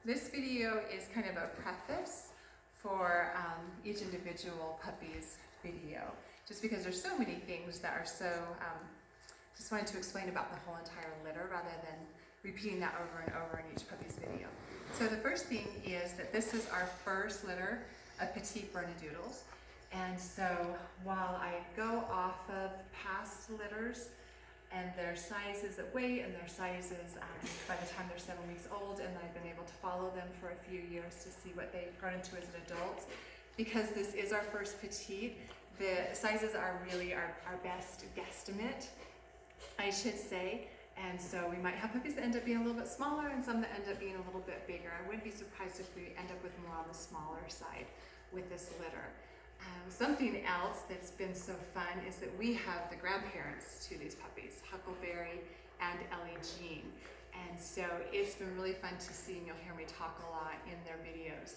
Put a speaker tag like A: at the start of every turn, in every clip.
A: This video is kind of a preface for each individual puppy's video, just because there's so many things that are so, just wanted to explain about the whole entire litter rather than repeating that over and over in each puppy's video. So the first thing is that this is our first litter of petite Bernedoodles. And so while I go off of past litters and their sizes at weight and their sizes by the time they're 7 weeks old, and I've been able to follow them for a few years to see what they've grown into as an adult. Because this is our first petite, the sizes are really our best guesstimate, I should say. And so we might have puppies that end up being a little bit smaller and some that end up being a little bit bigger. I wouldn't be surprised if we end up with more on the smaller side with this litter. Something else that's been so fun is that we have the grandparents to these puppies, Huckleberry and Ellie Jean. And so it's been really fun to see, and you'll hear me talk a lot in their videos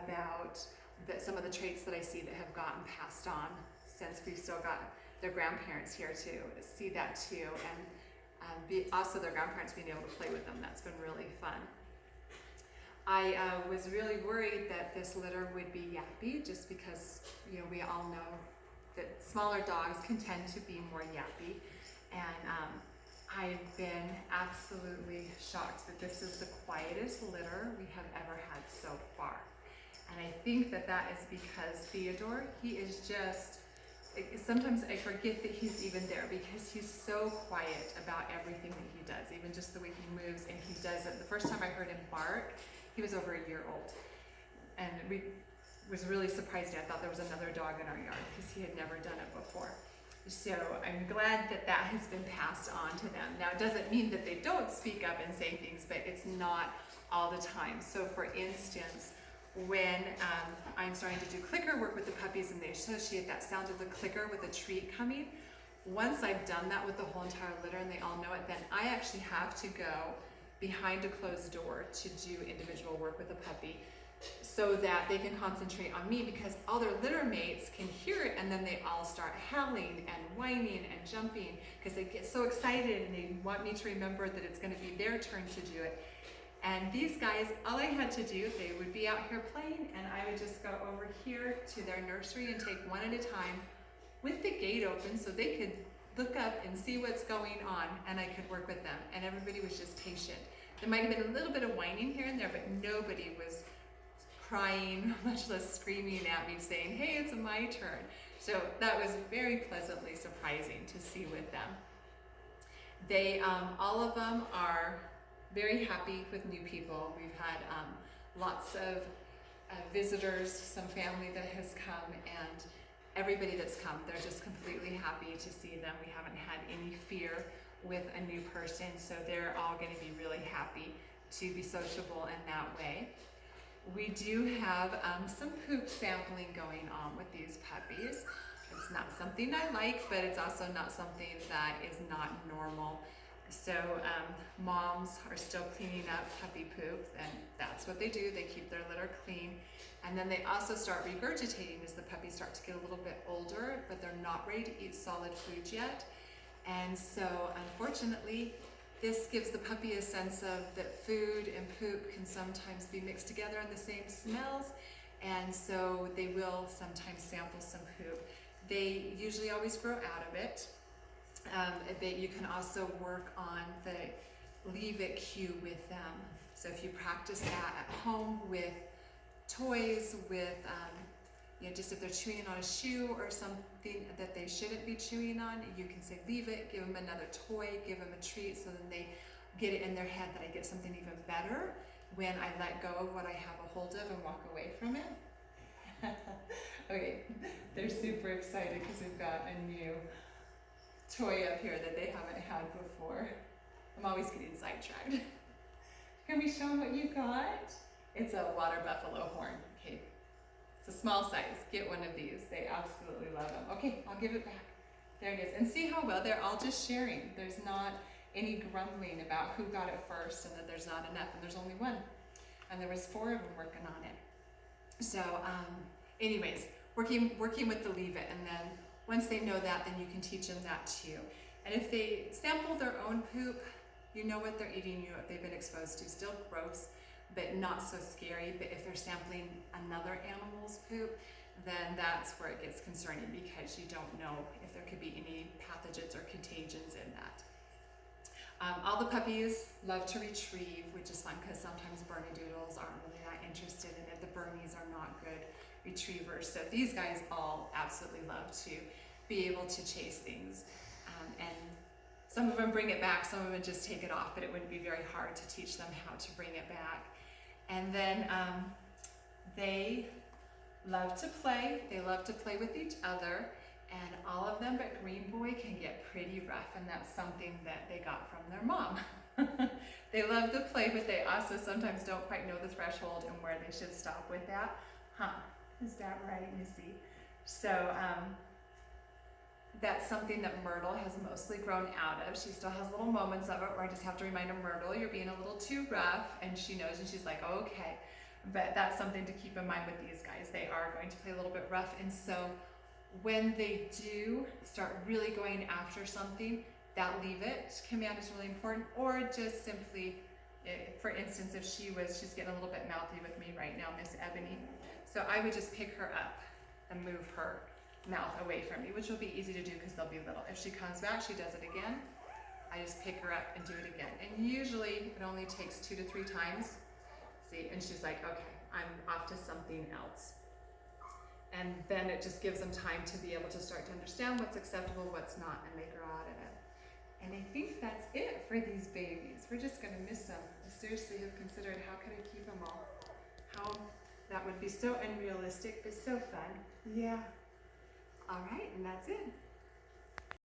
A: about some of the traits that I see that have gotten passed on since we've still got their grandparents here to see that too. And also their grandparents being able to play with them. That's been really fun. I was really worried that this litter would be yappy, just because, you know, we all know that smaller dogs can tend to be more yappy. And I've been absolutely shocked that this is the quietest litter we have ever had so far. And I think that that is because Theodore, he is just, sometimes I forget that he's even there because he's so quiet about everything that he does, even just the way he moves, and he does it. The first time I heard him bark, he was over a year old, and we was really surprised. I thought there was another dog in our yard because he had never done it before. So I'm glad that that has been passed on to them. Now, it doesn't mean that they don't speak up and say things, but it's not all the time. So for instance, when I'm starting to do clicker work with the puppies and they associate that sound of the clicker with a treat coming, once I've done that with the whole entire litter and they all know it, then I actually have to go behind a closed door to do individual work with a puppy so that they can concentrate on me, because all their litter mates can hear it and then they all start howling and whining and jumping because they get so excited and they want me to remember that it's going to be their turn to do it. And these guys, all I had to do, they would be out here playing and I would just go over here to their nursery and take one at a time with the gate open so they could look up and see what's going on, and I could work with them. And everybody was just patient. There might have been a little bit of whining here and there, but nobody was crying, much less screaming at me saying, hey, it's my turn. So that was very pleasantly surprising to see with them. They, all of them are very happy with new people. We've had lots of visitors, some family that has come, and everybody that's come, they're just completely happy to see them. We haven't had any fear with a new person, so they're all going to be really happy to be sociable in that way. We do have some poop sampling going on with these puppies. It's not something I like, but it's also not something that is not normal. So moms are still cleaning up puppy poop, and that's what they do. They keep their litter clean. And then they also start regurgitating as the puppies start to get a little bit older, but they're not ready to eat solid foods yet. And so unfortunately, this gives the puppy a sense of that food and poop can sometimes be mixed together in the same smells. And so they will sometimes sample some poop. They usually always grow out of it. You can also work on the leave it cue with them. So if you practice that at home with toys, with just if they're chewing on a shoe or something that they shouldn't be chewing on, you can say leave it, give them another toy, give them a treat, so then they get it in their head that I get something even better when I let go of what I have a hold of and walk away from it. Okay, they're super excited because we've got a new toy up here that they haven't had before. I'm always getting sidetracked. Can we show them what you got? It's a water buffalo horn. Okay, it's a small size. Get one of these. They absolutely love them. Okay, I'll give it back. There it is. And see how well they're all just sharing. There's not any grumbling about who got it first and that there's not enough, and there's only one. And there was 4 of them working on it. So anyways, working with the leave it, and then once they know that, then you can teach them that too. And if they sample their own poop, you know what they're eating, you know what they've been exposed to. Still gross, but not so scary. But if they're sampling another animal's poop, then that's where it gets concerning, because you don't know if there could be any pathogens or contagions in that. All the puppies love to retrieve, which is fun because sometimes Bernedoodles aren't really that interested in it. The Burmese are not good retrievers. So these guys all absolutely love to be able to chase things. And some of them bring it back, some of them just take it off, but it would be very hard to teach them how to bring it back. And then they love to play. They love to play with each other. And all of them but Green Boy can get pretty rough, and that's something that they got from their mom. They love to play, but they also sometimes don't quite know the threshold and where they should stop with that. Is that right, Missy? So that's something that Myrtle has mostly grown out of. She still has little moments of it where I just have to remind her, Myrtle, you're being a little too rough, and she knows, and she's like, oh, okay. But that's something to keep in mind with these guys. They are going to play a little bit rough, and so when they do start really going after something, that leave it command is really important. Or just simply, for instance, if she's getting a little bit mouthy with me right now, Miss Ebony. So I would just pick her up and move her mouth away from me, which will be easy to do because they'll be little. If she comes back, she does it again. I just pick her up and do it again. And usually it only takes 2 to 3 times. See, and she's like, okay, I'm off to something else. And then it just gives them time to be able to start to understand what's acceptable, what's not, and they grow out of it. And I think that's it for these babies. We're just gonna miss them. I seriously have considered, how could I keep them all? How that would be so unrealistic, but so fun. Yeah. All right, and that's it.